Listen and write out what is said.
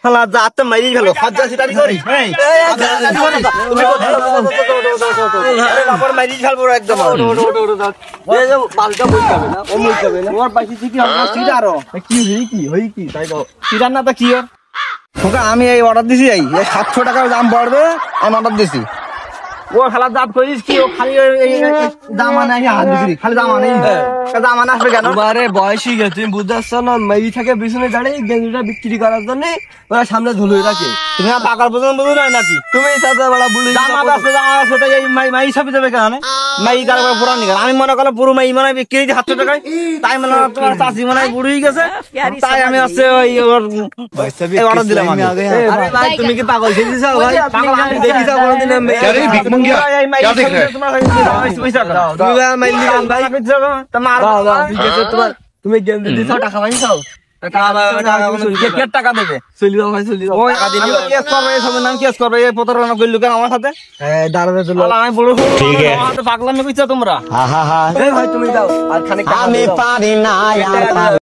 হালা যাতে মারি গেল ফাজা সিটারি করি তুমি আরে বাপর মারি ফেলবো একদম এই যে বালটা বই যাবে না ও মই যাবে না ওর বাইসি কি হবে সিটারো কি হই কি তাই দাও সিটার না তো কি আর তোকে আমি এই অর্ডার দিছি এই 700 টাকার দাম পড়বে আমি অর্ডার দিছি ও খালা জাত করিস কি ও খালি জামানা হাত দিছি খালি জামানা জামানা আসবে কেন আরে বয়সী গেছে তুমি বুঝতে পারছো না মেয়ে থাকে পিছনে দাঁড়িয়ে গেঞ্জিটা বিক্রি করার জন্য ওরা সামনে ঝুলিয়ে রাখে তুমি পাকার পর্যন্ত বুঝো না নাকি তুমি সাথে বড় বলি জামা আছে তো এই মাই সবই দেবে কেন মাই তারপর পুরান নিকাল আমি মনে করলাম পুরো মাই মনে বিক্রি 700 টাকায় তাই মনে তোমার চাচি মনে বুড়ি গেছে তাই আমি আছে ওই অর্ডার দিলাম আমি আরে ভাই তুমি কি পাগল ছেড়ে দিছো ভাই পাগল আমি দেখি যাও কোনদিন আমি अरे भिख मंगिया क्या देख रहे हो তুমি গেঞ্জি দিছো টাকা পাইছো টাকা দেবে চলি যাও ভাই চলি যাও কেস করবে সবের নাম কেস করবে এই প্রতারণা করলি কেন আমার সাথে দাঁড়াতে চলো আমি বড় পাগলামি কইছো তোমরা এই ভাই তুমি দাও আর খানিক আমি পারি না